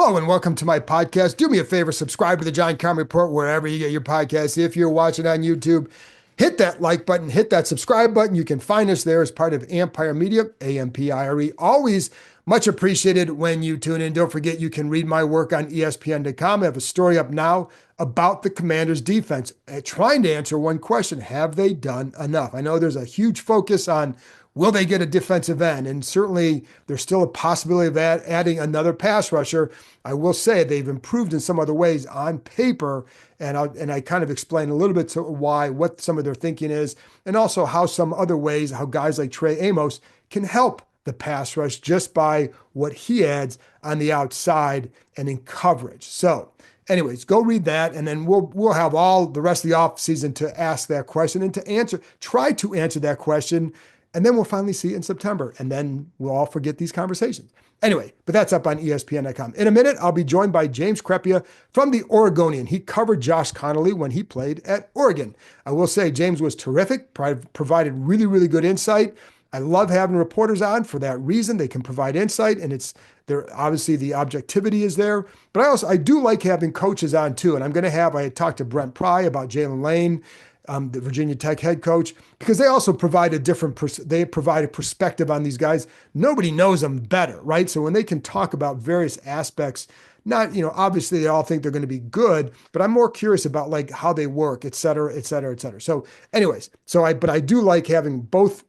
Hello and welcome to my podcast. Do me a favor, subscribe to the John Keim Report wherever you get your podcasts. If you're watching on YouTube, hit that like button, hit that subscribe button. You can find us there as part of Ampire Media, Ampire. Always much appreciated when you tune in. Don't forget you can read my work on ESPN.com. I have a story up now about the Commanders defense, trying to answer one question. Have they done enough? I know there's a huge focus on will they get a defensive end? And certainly there's still a possibility of adding another pass rusher. I will say they've improved in some other ways on paper. And I kind of explain a little bit to why, what some of their thinking is, and also how some other ways, how guys like Trey Amos can help the pass rush just by what he adds on the outside and in coverage. So anyways, go read that, and then we'll have all the rest of the offseason to ask that question and try to answer that question. And then we'll finally see it in September. And then we'll all forget these conversations. Anyway, but that's up on ESPN.com. In a minute, I'll be joined by James Crepea from the Oregonian. He covered Josh Conerly when he played at Oregon. I will say James was terrific, provided really, really good insight. I love having reporters on for that reason. They can provide insight, and it's there. Obviously, the objectivity is there. But I do like having coaches on too. And I talked to Brent Pry about Jalen Lane, the Virginia Tech head coach, because they also provide they provide a perspective on these guys. Nobody knows them better, right? So when they can talk about various aspects, not, obviously they all think they're going to be good, but I'm more curious about like how they work, et cetera, et cetera, et cetera. So anyways, but I do like having both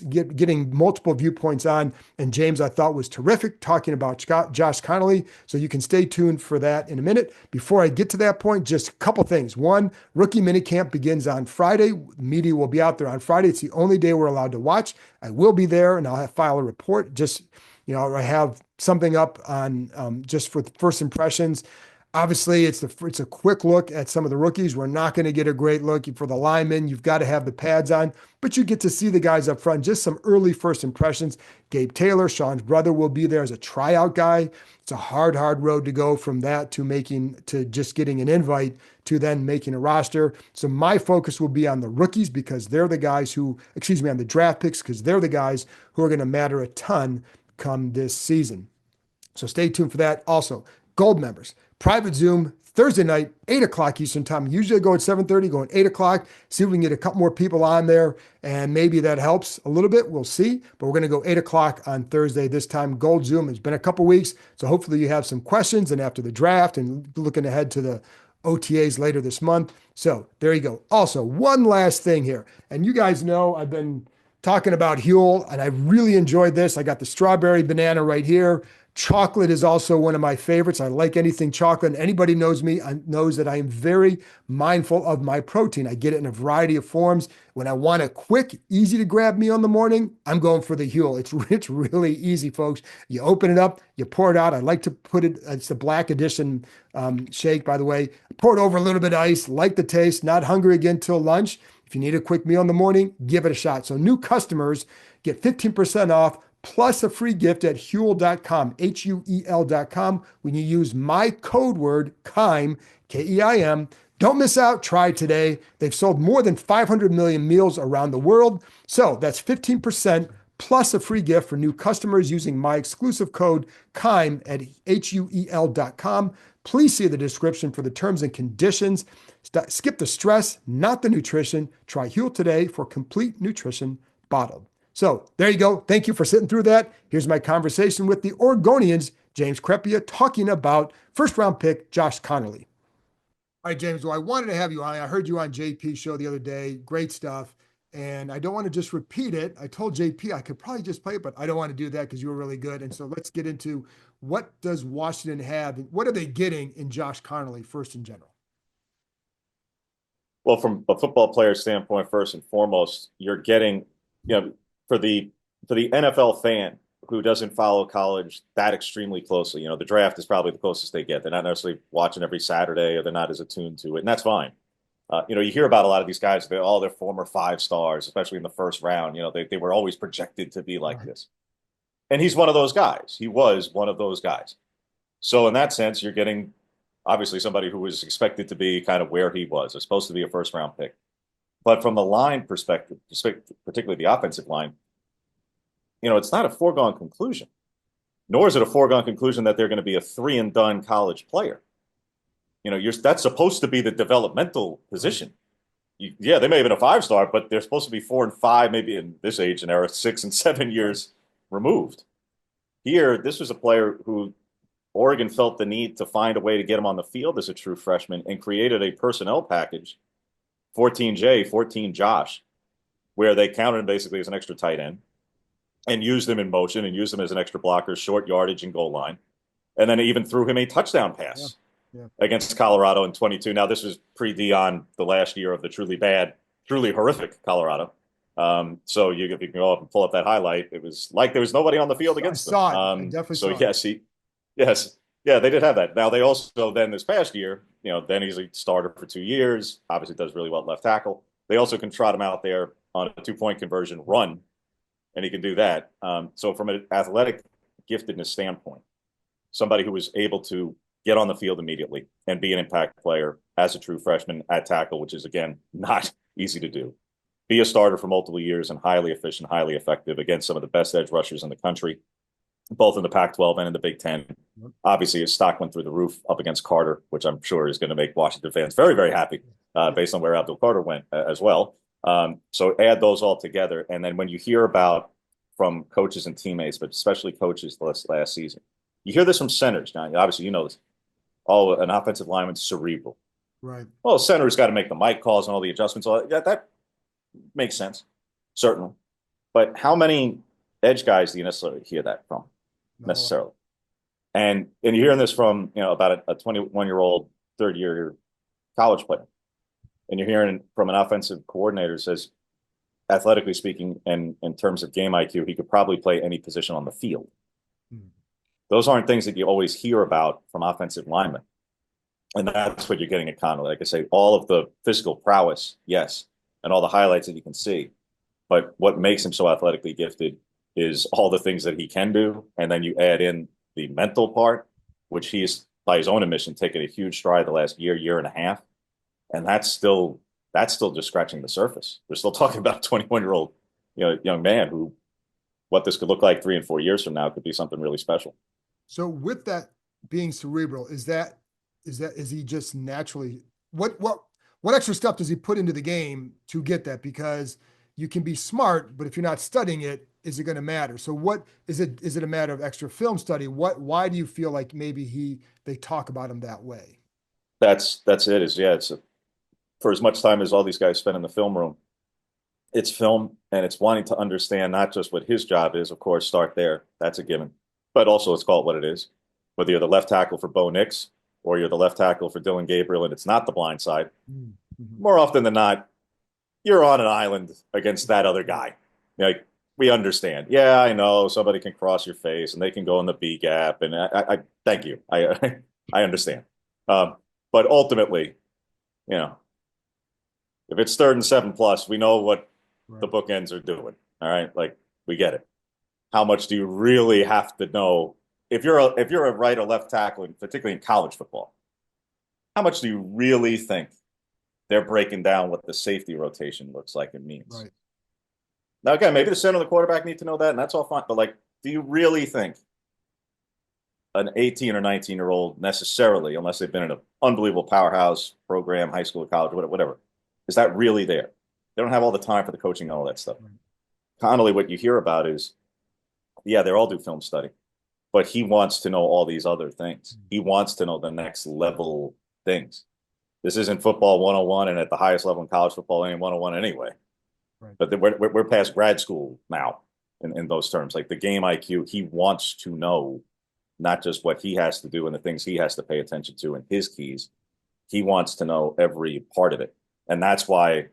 getting multiple viewpoints on. And James, I thought, was terrific talking about Josh Conerly. So you can stay tuned for that in a minute. Before I get to that point, just a couple things. One, rookie minicamp begins on Friday. Media will be out there on Friday. It's the only day we're allowed to watch. I will be there, and I'll file a report. I have something up on just for first impressions. Obviously, it's a quick look at some of the rookies. We're not going to get a great look for the linemen. You've got to have the pads on, but you get to see the guys up front. Just some early first impressions. Gabe Taylor, Sean's brother, will be there as a tryout guy. It's a hard road to go from that to just getting an invite to then making a roster. So my focus will be on the rookies because they're the guys on the draft picks, because they're the guys who are going to matter a ton come this season. So stay tuned for that. Also, Gold members, private Zoom Thursday night, 8 o'clock Eastern time. Usually I go at 7:30, go at 8 o'clock, see if we can get a couple more people on there, and maybe that helps a little bit. We'll see. But we're going to go 8 o'clock on Thursday this time. Gold Zoom. It's been a couple weeks, so hopefully you have some questions, and after the draft and looking ahead to the OTAs later this month. So there you go. Also, one last thing here. And you guys know I've been talking about Huel, and I really enjoyed this. I got the strawberry banana right here. Chocolate is also one of my favorites. I like anything chocolate. And anybody knows me knows that I am very mindful of my protein. I get it in a variety of forms. When I want a quick, easy to grab meal in the morning, I'm going for the Huel. It's really easy, folks. You open it up, you pour it out. I like to put it, it's the black edition shake, by the way. Pour it over a little bit of ice, like the taste, not hungry again till lunch. If you need a quick meal in the morning, give it a shot. So new customers get 15% off plus a free gift at Huel.com, Huel.com, when you use my code word Keim, Keim. Don't miss out. Try today. They've sold more than 500 million meals around the world. So that's 15% plus a free gift for new customers using my exclusive code Keim at Huel.com. Please see the description for the terms and conditions. Skip the stress, not the nutrition. Try Huel today for complete nutrition bottled. So there you go. Thank you for sitting through that. Here's my conversation with the Oregonians, James Crepea, talking about first-round pick Josh Conerly. All right, James, well, I wanted to have you on. I heard you on JP's show the other day. Great stuff. And I don't want to just repeat it. I told JP I could probably just play it, but I don't want to do that because you were really good. And so let's get into what does Washington have? What are they getting in Josh Conerly first in general? Well, from a football player standpoint, first and foremost, you're getting, for the NFL fan who doesn't follow college that extremely closely, the draft is probably the closest they get. They're not necessarily watching every Saturday, or they're not as attuned to it, and that's fine. You hear about a lot of these guys, they're former 5 stars, especially in the first round. They were always projected to be like this. And he's one of those guys. He was one of those guys. So in that sense, you're getting obviously somebody who was expected to be kind of where he was. It's supposed to be a first round pick. But from the line perspective, particularly the offensive line, it's not a foregone conclusion. nor is it a foregone conclusion that they're going to be a three and done college player. That's supposed to be the developmental position. Yeah, they may have been a five-star, but they're supposed to be 4 and 5, maybe in this age and era, 6 and 7 years removed. Here, this was a player who Oregon felt the need to find a way to get him on the field as a true freshman and created a personnel package, 14J, 14 Josh, where they counted him basically as an extra tight end and used him in motion and used him as an extra blocker, short yardage and goal line. And then even threw him a touchdown pass against Colorado in 22. Now, this was pre-Deion, the last year of the truly bad, truly horrific Colorado. So if you can go up and pull up that highlight, it was like there was nobody on the field against them. I definitely saw it. Yes, yeah, they did have that. Now, they also then this past year, then he's a starter for 2 years, obviously does really well at left tackle. They also can trot him out there on a 2-point conversion run, and he can do that. So from an athletic giftedness standpoint, somebody who was able to get on the field immediately and be an impact player as a true freshman at tackle, which is, again, not easy to do. Be a starter for multiple years and highly efficient, highly effective against some of the best edge rushers in the country, both in the Pac-12 and in the Big Ten. Obviously, his stock went through the roof up against Carter, which I'm sure is going to make Washington fans very, very happy based on where Abdul Carter went as well. So add those all together. And then when you hear about from coaches and teammates, but especially coaches last season, you hear this from centers, John. Obviously, you know this. Oh, an offensive lineman's cerebral. Right. Well, center's got to make the mic calls and all the adjustments. All that makes sense, certainly. But how many edge guys do you necessarily hear that from? No. Necessarily. And you're hearing this from, about a 21-year-old third-year college player. And you're hearing from an offensive coordinator who says, athletically speaking, and in terms of game IQ, he could probably play any position on the field. Those aren't things that you always hear about from offensive linemen. And that's what you're getting at Conerly. Like I say, all of the physical prowess, yes, and all the highlights that you can see. But what makes him so athletically gifted is all the things that he can do. And then you add in the mental part, which he's, by his own admission, taken a huge stride the last year and a half. And that's still just scratching the surface. We're still talking about a 21-year-old, young man who, what this could look like 3 and 4 years from now could be something really special. So with that being cerebral, is he just naturally, what extra stuff does he put into the game to get that? Because you can be smart, but if you're not studying it, is it going to matter? So what is it? Is it a matter of extra film study? Why do you feel like maybe they talk about him that way? That's it. It's for as much time as all these guys spend in the film room, it's film, and it's wanting to understand not just what his job is, of course, start there. That's a given. But also let's call it what it is. Whether you're the left tackle for Bo Nix or you're the left tackle for Dylan Gabriel and it's not the blind side, more often than not, you're on an island against that other guy. Like, we understand. Yeah, I know somebody can cross your face and they can go in the B gap. And I thank you. I understand. But ultimately, if it's 3rd and 7+, we know what the bookends are doing. All right. Like, we get it. How much do you really have to know if you're a right or left tackle, particularly in college football? How much do you really think they're breaking down what the safety rotation looks like and means? Right. Now, again, maybe the center and the quarterback need to know that, and that's all fine. But do you really think an 18 or 19-year-old necessarily, unless they've been in an unbelievable powerhouse program, high school, college, whatever, is that really there? They don't have all the time for the coaching and all that stuff. Connolly, what you hear about is, yeah, they all do film study, but he wants to know all these other things. He wants to know the next level things. This isn't football 101, and at the highest level in college football, ain't 101 anyway. Right. But we're past grad school now in those terms. Like the game IQ, he wants to know not just what he has to do and the things he has to pay attention to and his keys. He wants to know every part of it. And that's why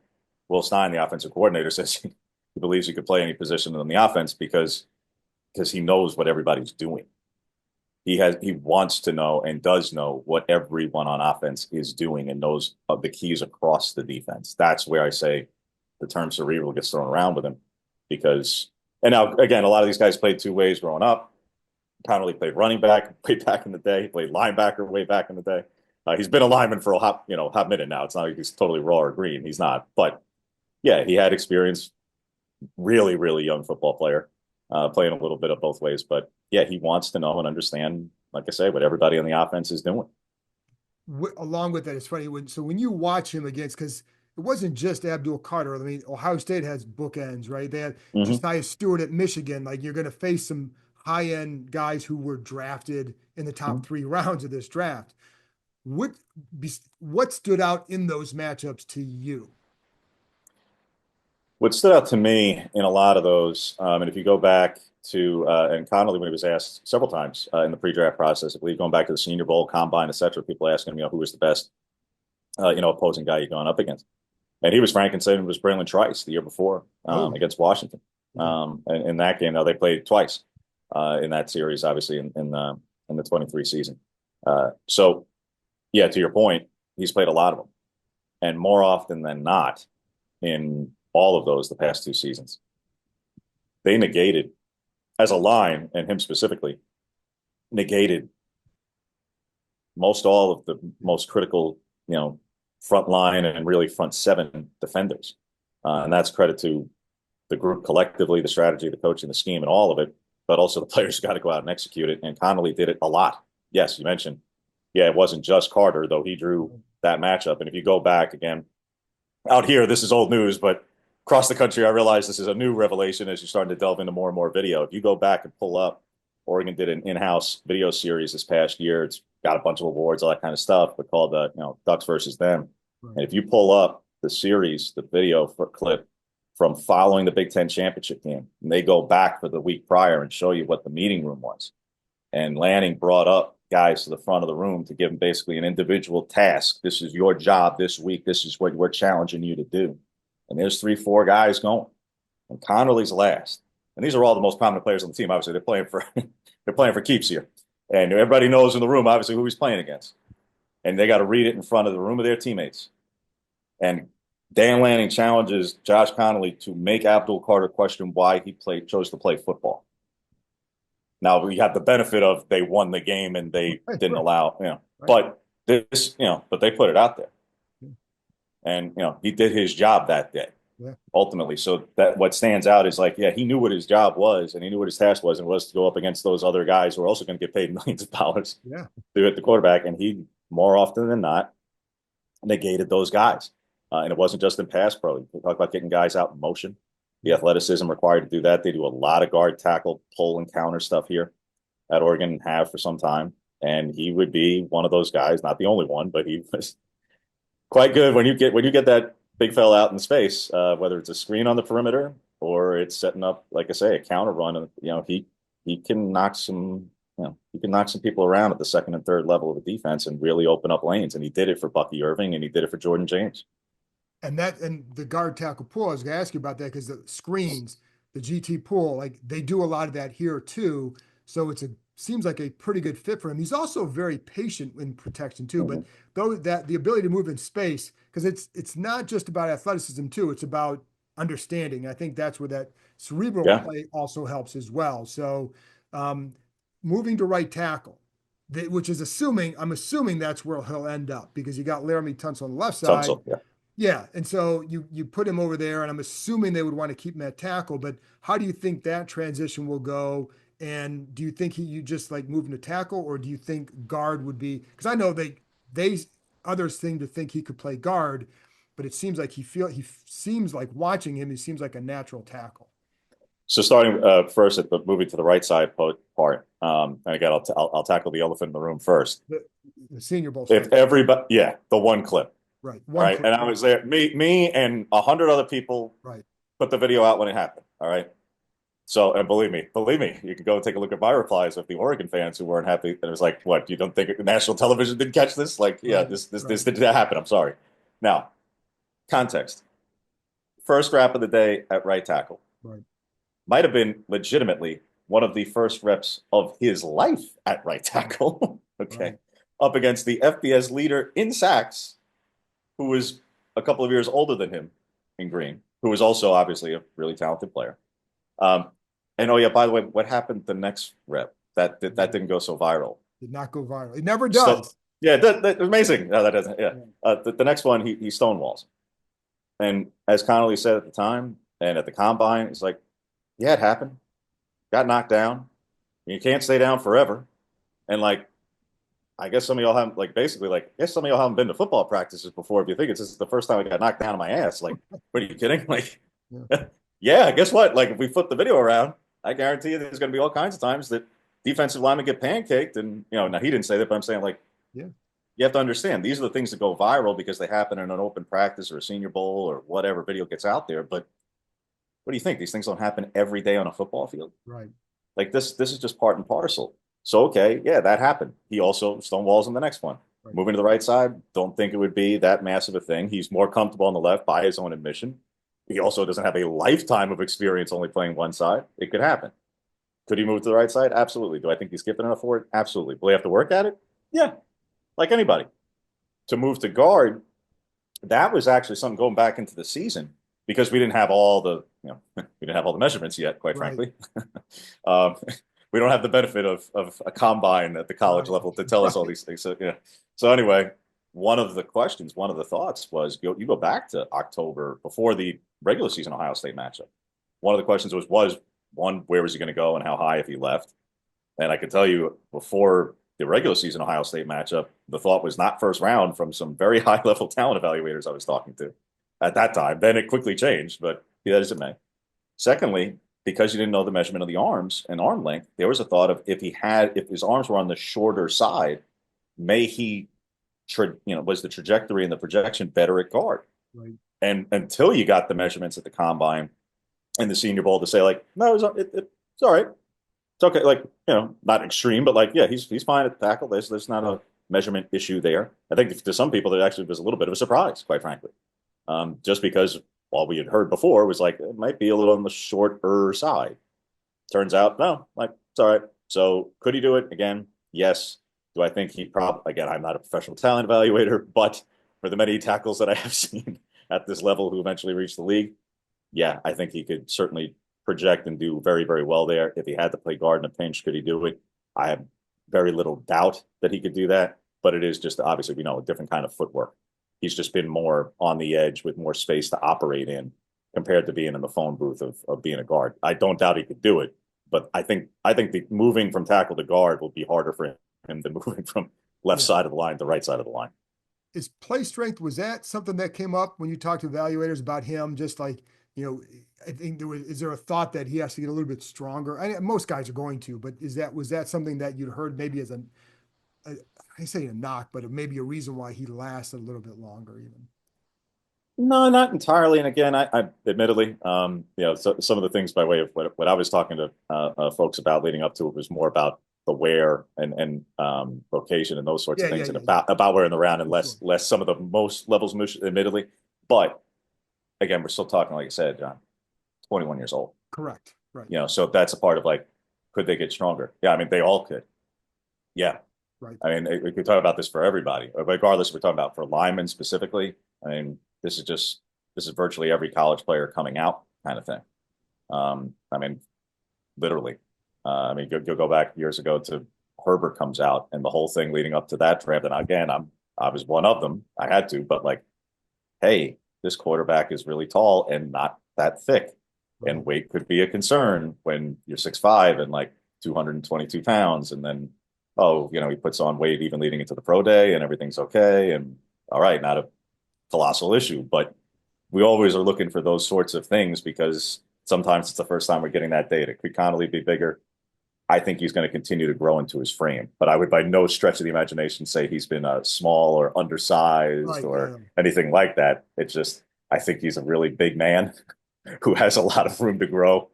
Will Stein, the offensive coordinator, says he believes he could play any position on the offense because he knows what everybody's doing. He wants to know and does know what everyone on offense is doing and knows of the keys across the defense. That's where I say the term cerebral gets thrown around with him because, and now again, a lot of these guys played 2 ways growing up. Connolly played running back way back in the day. He played linebacker way back in the day. He's been a lineman for a hot minute now. It's not like he's totally raw or green. He's not, but yeah, he had experience. Really, really young football player. playing a little bit of both ways. But yeah, he wants to know and understand, like I say, what everybody on the offense is doing. Along with that, it's funny when you watch him against, because it wasn't just Abdul Carter. I mean, Ohio State has bookends, right? They had Hmm. Josiah Stewart at Michigan. Like you're going to face some high end guys who were drafted in the top 3 rounds of this draft. What what stood out in those matchups to you? What stood out to me in a lot of those, and if you go back to and Connolly when he was asked several times in the pre-draft process, I believe going back to the Senior Bowl, Combine, et cetera, people asking him, who was the best, opposing guy you've gone up against, and he was frank and saying it was Braylon Trice the year before Oh, against Washington. yeah. And in that game, now they played twice in that series, obviously in the 23 season. So yeah, to your point, he's played a lot of them, and more often than not, in all of those the past 2 seasons, they negated as a line, and him specifically, negated most all of the most critical, front line and really front seven defenders. And that's credit to the group collectively, the strategy, the coaching, the scheme, and all of it. But also the players got to go out and execute it. And Connolly did it a lot. Yes, you mentioned, yeah, it wasn't just Carter, though he drew that matchup. And if you go back again, out here, this is old news, but across the country, I realize this is a new revelation as you're starting to delve into more and more video. If you go back and pull up, Oregon did an in-house video series this past year. It's got a bunch of awards, all that kind of stuff, but called Ducks versus Them. Right. And if you pull up the series, the video for clip from following the Big Ten championship game, and they go back for the week prior and show you what the meeting room was. And Lanning brought up guys to the front of the room to give them basically an individual task. This is your job this week. This is what we're challenging you to do. And there's 3, 4 guys going. And Connerly's last. And these are all the most prominent players on the team. Obviously, they're playing for keeps here. And everybody knows in the room, obviously, who he's playing against. And they got to read it in front of the room of their teammates. And Dan Lanning challenges Josh Conerly to make Abdul Carter question why he chose to play football. Now we have the benefit of they won the game and they didn't allow, Right. but but they put it out there. And, he did his job that day, ultimately. So that what stands out is like, yeah, he knew what his job was and he knew what his task was, and was to go up against those other guys who are also going to get paid millions of dollars to hit the quarterback. And he, more often than not, negated those guys. And it wasn't just in pass pro. We talk about getting guys out in motion, the athleticism required to do that. They do a lot of guard, tackle, pull, and counter stuff here at Oregon and have for some time. And he would be one of those guys, not the only one, but he was quite good when you get that big fella out in space, whether it's a screen on the perimeter or it's setting up, like I say, a counter run. He can knock some people around at the second and third level of the defense and really open up lanes. And he did it for Bucky Irving and he did it for Jordan James. And the guard tackle pull, I was going to ask you about that because the screens, the GT pull, like they do a lot of that here too. So seems like a pretty good fit for him. He's also very patient in protection too. But though that the ability to move in space, because it's not just about athleticism too, it's about understanding. I think that's where that cerebral play also helps as well. So moving to right tackle, which is I'm assuming that's where he'll end up because you got Laramie Tunsil on the left side. Tunsil, yeah. Yeah, and so you put him over there, and I'm assuming they would want to keep him at tackle. But how do you think that transition will go? And do you think you just like moving to tackle, or do you think guard would be? Because I know they others seem to think he could play guard, but it seems like he seems like watching him, he seems like a natural tackle. So starting first at moving to the right side part, and again, I'll tackle the elephant in the room first. The Senior Bowl. If everybody, the one clip. Right. Right. And I was there. Me and 100 other people put the video out when it happened. All right. So, and believe me, you can go and take a look at my replies of the Oregon fans who weren't happy. And it was like, what, you don't think national television didn't catch this? Like, yeah, this did happen. I'm sorry. Now, context. First rap of the day at right tackle. Right. Might have been legitimately one of the first reps of his life at right tackle. Okay. Right. Up against the FBS leader in sacks, who was a couple of years older than him in green, who was also obviously a really talented player. And oh yeah, by the way, what happened the next rep? That didn't go so viral. Did not go viral. It never does. So, yeah, that's amazing. No, that doesn't. Yeah, the next one he stonewalls, and as Connolly said at the time and at the combine, it's like, yeah, it happened. got knocked down. You can't stay down forever. And like, I guess some of y'all haven't like basically like I guess some of y'all haven't been to football practices before. If you think it's this is the first time I got knocked down on my ass, like, what are you kidding? Like, Yeah. yeah, guess what? Like, if we flip the video around, I guarantee you there's going to be all kinds of times that defensive linemen get pancaked. And now he didn't say that, but I'm saying like Yeah. you have to understand these are the things that go viral because they happen in an open practice or a Senior Bowl or whatever video gets out there. But what do you think? These things don't happen every day on a football field. Right. Like this is just part and parcel. So okay, yeah, that happened. He also stonewalls in the next one. Right. Moving to the right side, don't think it would be that massive a thing. He's more comfortable on the left by his own admission. He also doesn't have a lifetime of experience only playing one side. It could happen. Could he move to the right side? Absolutely. Do I think he's gifted enough for it? Absolutely. Will he have to work at it? Yeah, like anybody. To move to guard, that was actually something going back into the season because we didn't have all the, we didn't have all the measurements yet, quite Right. frankly. um, we don't have the benefit of a combine at the college Right. level to tell us all these things. So, yeah. So anyway, one of the questions, one of the thoughts was you go back to October before the regular season Ohio State matchup. One of the questions was one, where was he going to go and how high if he left? And I can tell you before the regular season Ohio State matchup, the thought was not first round from some very high level talent evaluators I was talking to at that time. Then it quickly changed, but be that as it may. Secondly, because you didn't know the measurement of the arms and arm length, there was a thought of if his arms were on the shorter side, may he, was the trajectory and the projection better at guard? Right. And until you got the measurements at the combine and the Senior Bowl to say like, no, it's all right. It's okay. Like, not extreme, but like, yeah, he's fine at the tackle. There's not a measurement issue there. I think to some people, there actually was a little bit of a surprise, quite frankly. Just because all we had heard before was like, it might be a little on the shorter side. Turns out, no, like, it's all right. So could he do it? Again, yes. Do I think he probably, again, I'm not a professional talent evaluator, but for the many tackles that I have seen at this level who eventually reached the league, yeah, I think he could certainly project and do very, very well there. If he had to play guard in a pinch, could he do it? I have very little doubt that he could do that, but it is just obviously, we know, a different kind of footwork. He's just been more on the edge with more space to operate in compared to being in the phone booth of being a guard. I don't doubt he could do it, but I think the moving from tackle to guard will be harder for him than moving from left side of the line to right side of the line. His play strength, was that something that came up when you talked to evaluators about him? Just like, I think is there a thought that he has to get a little bit stronger? Most guys are going to, but was that something that you'd heard maybe as I say a knock, but maybe a reason why he lasted a little bit longer even? No, not entirely. And again, I admittedly, so some of the things by way of what I was talking to folks about leading up to it was more about the where and location and those sorts Yeah, of yeah, things, and yeah, yeah. about where in the round and For sure. less some of the most levels, admittedly. But again, we're still talking, like I said, John, 21 years old. Correct. Right. So that's a part of like, could they get stronger? Yeah, I mean, they all could. Yeah, Right. I mean, we could talk about this for everybody, regardless if we're talking about for linemen specifically. I mean, this is virtually every college player coming out kind of thing. I mean, literally. I mean, you'll go back years ago to Herbert comes out and the whole thing leading up to that draft. And again, I was one of them. I had to, but like, hey, this quarterback is really tall and not that thick. Right. And weight could be a concern when you're 6'5" and like 222 pounds. And then, he puts on weight even leading into the pro day and everything's okay. And all right, not a colossal issue, but we always are looking for those sorts of things because sometimes it's the first time we're getting that data. Could Conerly be bigger? I think he's going to continue to grow into his frame, but I would by no stretch of the imagination say he's been small or undersized Right. or Yeah. anything like that. It's just, I think he's a really big man who has a lot of room to grow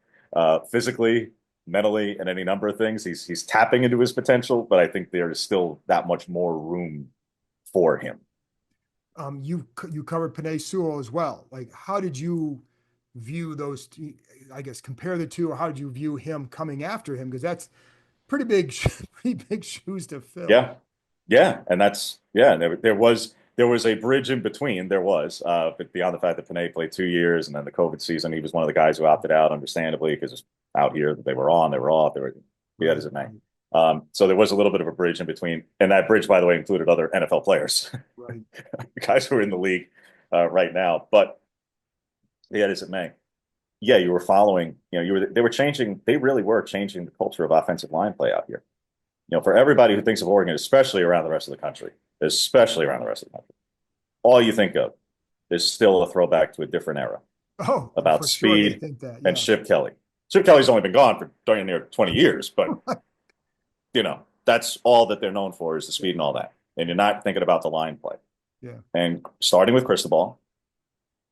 physically, mentally, and any number of things. He's tapping into his potential, but I think there is still that much more room for him. You covered Penei Sewell as well. Like, how did you view those? I guess compare the two, or how did you view him coming after him? Because that's pretty big, pretty big shoes to fill. Yeah, yeah, and that's yeah. There was a bridge in between. There was, but beyond the fact that Panay played 2 years and then the COVID season, he was one of the guys who opted out, understandably, because out here they were on, they were off, they were be that Right. as it may. So there was a little bit of a bridge in between, and that bridge, by the way, included other NFL players, Right. guys who are in the league right now. But be that as it may, yeah, you were following, they really were changing the culture of offensive line play out here. For everybody who thinks of Oregon, especially around the rest of the country, all you think of is still a throwback to a different era Oh, about for sure they speed think that. and Yeah. Chip Kelly. Chip Kelly's only been gone for darn near 20 years, but that's all that they're known for is the speed and all that. And you're not thinking about the line play. Yeah. And starting with Cristobal,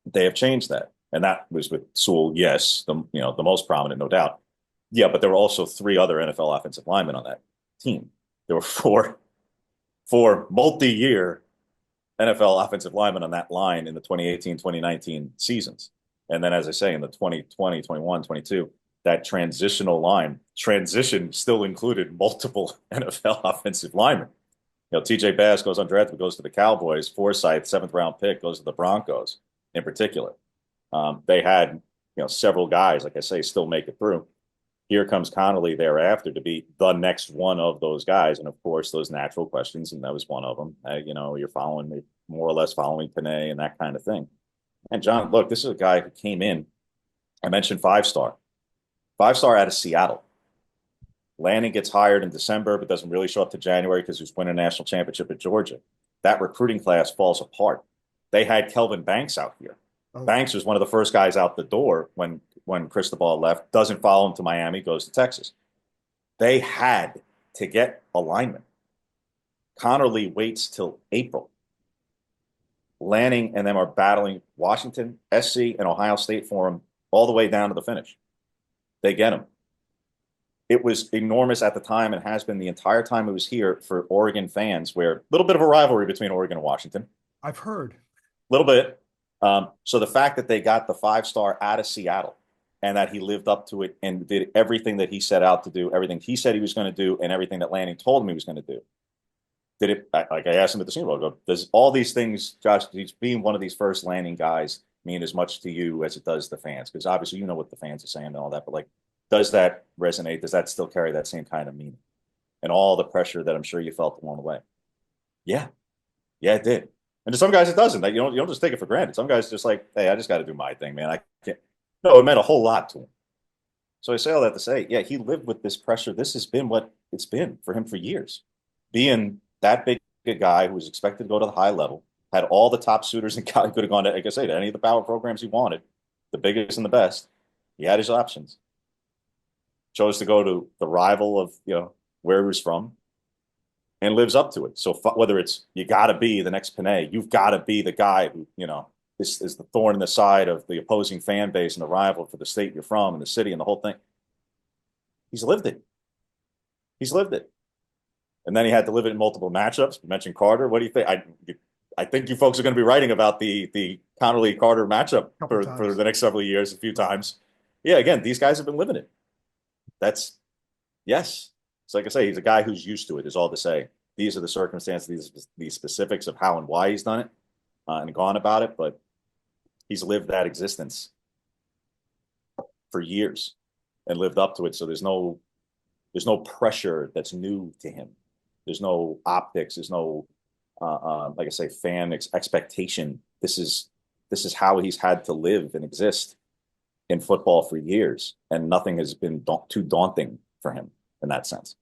they have changed that. And that was with Sewell, yes, the most prominent, no doubt. Yeah, but there were also three other NFL offensive linemen on that team. There were four multi-year NFL offensive linemen on that line in the 2018, 2019 seasons. And then, as I say, in the 2020, 21, 22, that transition still included multiple NFL offensive linemen. TJ Bass goes undrafted, goes to the Cowboys. Forsythe, seventh round pick, goes to the Broncos in particular. They had, several guys, like I say, still make it through. Here comes Conerly thereafter to be the next one of those guys. And of course, those natural questions, and that was one of them. You're following me, more or less following Panay and that kind of thing. And John, look, this is a guy who came in. I mentioned five-star out of Seattle. Lanning gets hired in December, but doesn't really show up to January because he's winning a national championship at Georgia. That recruiting class falls apart. They had Kelvin Banks out here. Oh. Banks was one of the first guys out the door when Cristobal left, doesn't follow him to Miami, goes to Texas. They had to get alignment. Conerly waits till April. Lanning and them are battling Washington, SC, and Ohio State for him all the way down to the finish. They get him. It was enormous at the time and has been the entire time it was here for Oregon fans, where a little bit of a rivalry between Oregon and Washington. I've heard. A little bit. So the fact that they got the five-star out of Seattle and that he lived up to it and did everything that he set out to do, everything he said he was going to do, and everything that Lanning told him he was going to do. Did it, like I asked him at the Senior Bowl, I go, does all these things, Josh, being one of these first Lanning guys, mean as much to you as it does the fans? Because obviously you know what the fans are saying and all that, but like, does that resonate? Does that still carry that same kind of meaning? And all the pressure that I'm sure you felt along the way. Yeah. Yeah, it did. And to some guys, it doesn't. Like, you don't just take it for granted. Some guys just like, hey, I just got to do my thing, man. I can't. No, it meant a whole lot to him. So I say all that to say, yeah, he lived with this pressure. This has been what it's been for him for years. Being that big a guy who was expected to go to the high level, had all the top suitors and could have gone to, like I say, to any of the power programs he wanted, the biggest and the best. He had his options. Chose to go to the rival of, where he was from and lives up to it. So whether it's you got to be the next Panay, you've got to be the guy who, is the thorn in the side of the opposing fan base and the rival for the state you're from and the city and the whole thing. He's lived it. He's lived it. And then he had to live it in multiple matchups. You mentioned Carter. What do you think? I think you folks are going to be writing about the Conerly Carter matchup for the next several years, a few times. Yeah, again, these guys have been living it. Yes. It's like I say, he's a guy who's used to it, is all to say. These are the circumstances, these specifics of how and why he's done it and gone about it. But he's lived that existence for years and lived up to it. So there's no pressure that's new to him. There's no optics. There's no, like I say, fan expectation. This is how he's had to live and exist in football for years, and nothing has been too daunting for him in that sense.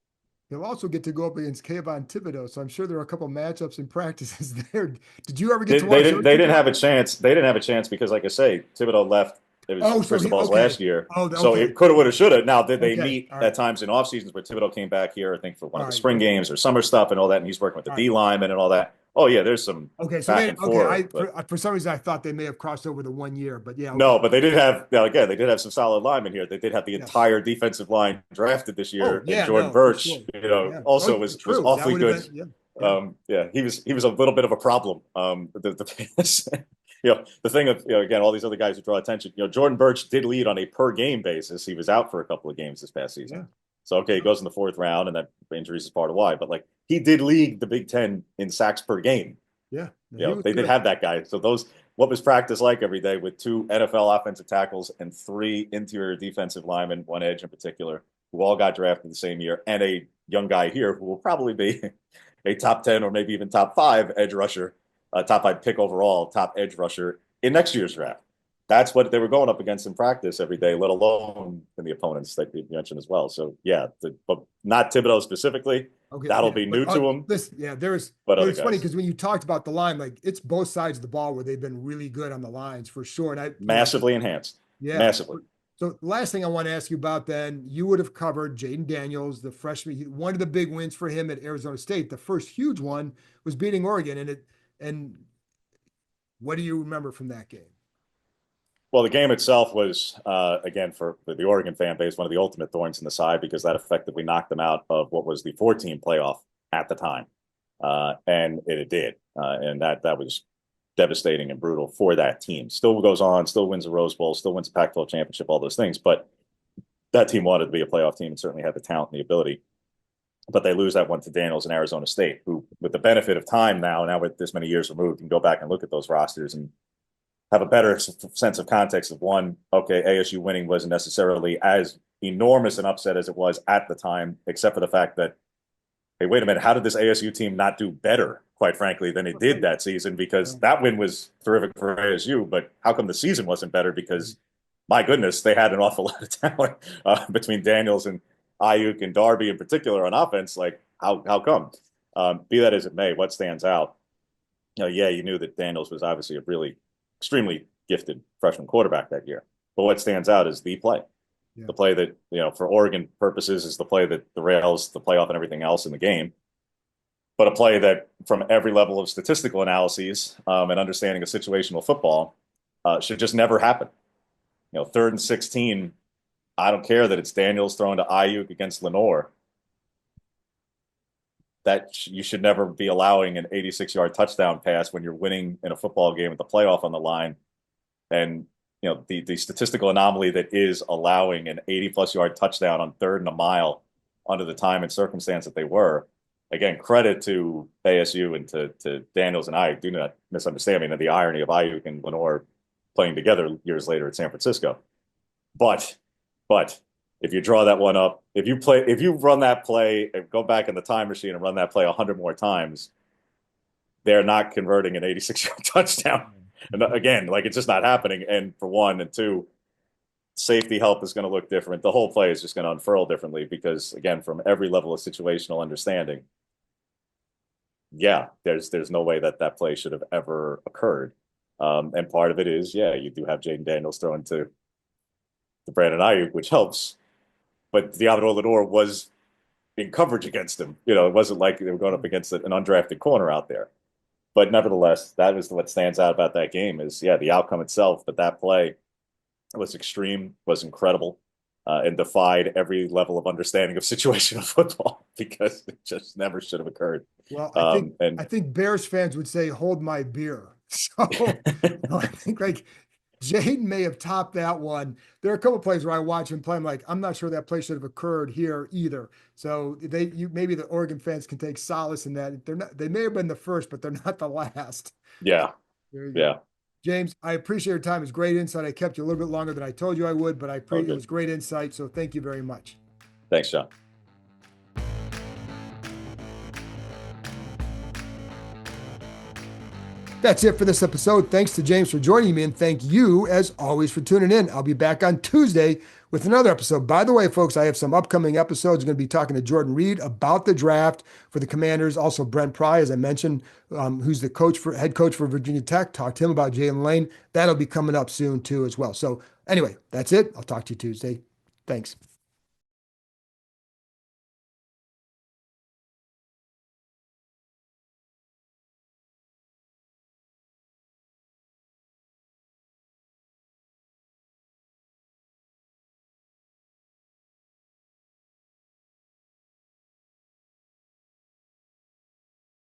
He'll also get to go up against Kayvon Thibodeau, so I'm sure there are a couple matchups and practices there. Did you ever get to watch? They didn't have a chance. They didn't have a chance because, like I say, Thibodeau left. It was Cristobal's last year, so it could have, would have, should have. Now, did they meet at times in off seasons where Thibodeau came back here? I think for one of the spring games or summer stuff and all that, and he's working with the D lineman and all that. Oh yeah, there's some back and forth. For some reason, I thought they may have crossed over the 1 year, but yeah. No, but they did have. Now again, they did have some solid linemen here. They did have the entire defensive line drafted this year, and Jordan Birch, also was awfully good. He was a little bit of a problem. The thing of, again, all these other guys who draw attention, Jordan Birch did lead on a per game basis. He was out for a couple of games this past season. Yeah. So, okay, he goes in the fourth round, and that injuries is part of why. But, like, he did lead the Big Ten in sacks per game. Yeah. They did have that guy. So what was practice like every day with 2 NFL offensive tackles and 3 interior defensive linemen, 1 edge in particular, who all got drafted the same year, and a young guy here who will probably be a top 10 or maybe even top 5 edge rusher, top 5 pick overall, top edge rusher in next year's draft. that's what they were going up against in practice every day, let alone in the opponents that you mentioned as well. So yeah, but not Thibodeau specifically. Okay, That'll yeah, be but new to him, listen, yeah, but but other it's funny guys because when you talked about the line, like it's both sides of the ball where they've been really good on the lines for sure. And massively enhanced, yeah. massively. So the last thing I want to ask you about then, you would have covered Jaden Daniels, the freshman. One of the big wins for him at Arizona State. The first huge one was beating Oregon, and what do you remember from that game? Well, the game itself was, again, for the Oregon fan base, one of the ultimate thorns in the side because that effectively knocked them out of what was the 14 playoff at the time. And it did. And that was devastating and brutal for that team. Still goes on, still wins the Rose Bowl, still wins the Pac-12 championship, all those things. But that team wanted to be a playoff team and certainly had the talent and the ability. But they lose that one to Daniels and Arizona State, who, with the benefit of time now with this many years removed, can go back and look at those rosters and have a better sense of context of one, okay, ASU winning wasn't necessarily as enormous an upset as it was at the time, except for the fact that, hey, wait a minute, how did this ASU team not do better, quite frankly, than it did that season? Because that win was terrific for ASU, but how come the season wasn't better? Because, my goodness, they had an awful lot of talent between Daniels and Ayuk and Darby in particular on offense. Like, how come? Be that as it may, what stands out? Yeah, you knew that Daniels was obviously a really extremely gifted freshman quarterback that year. But what stands out is the play. Yeah. The play that, for Oregon purposes is the play that derails the playoff and everything else in the game. But a play that from every level of statistical analyses and understanding of situational football should just never happen. 3rd and 16, I don't care that it's Daniels throwing to Ayuk against Lenore. That you should never be allowing an 86-yard touchdown pass when you're winning in a football game with the playoff on the line. And, the statistical anomaly that is allowing an 80-plus yard touchdown on 3rd and a mile under the time and circumstance that they were. Again, credit to ASU and to Daniels and I. Do not misunderstand me. The irony of Ayuk and Lenore playing together years later at San Francisco. But if you draw that one up, if you run that play and go back in the time machine and run that play 100 more times, they're not converting an 86-yard touchdown. And again, like it's just not happening. And for one, and two, safety help is going to look different. The whole play is just going to unfurl differently because, again, from every level of situational understanding, yeah, there's no way that play should have ever occurred. And part of it is, you do have Jaden Daniels throwing to Brandon Ayuk, which helps. But Diablo Lenore was in coverage against him. It wasn't like they were going up against an undrafted corner out there. But nevertheless, that is what stands out about that game is, the outcome itself. But that play was extreme, was incredible, and defied every level of understanding of situational football because it just never should have occurred. Well, I think Bears fans would say, "Hold my beer." So I think like Jaden may have topped that one. There are a couple of plays where I watch him play. I'm like, I'm not sure that play should have occurred here either. So maybe the Oregon fans can take solace in that. They may have been the first, but they're not the last. Yeah. Yeah. James, I appreciate your time. It's great insight. I kept you a little bit longer than I told you I would, but it was great insight. So thank you very much. Thanks, John. That's it for this episode. Thanks to James for joining me, and thank you, as always, for tuning in. I'll be back on Tuesday with another episode. By the way, folks, I have some upcoming episodes. I'm going to be talking to Jordan Reed about the draft for the Commanders. Also, Brent Pry, as I mentioned, who's the head coach for Virginia Tech. Talk to him about Jalen Lane. That'll be coming up soon, too, as well. So anyway, that's it. I'll talk to you Tuesday. Thanks.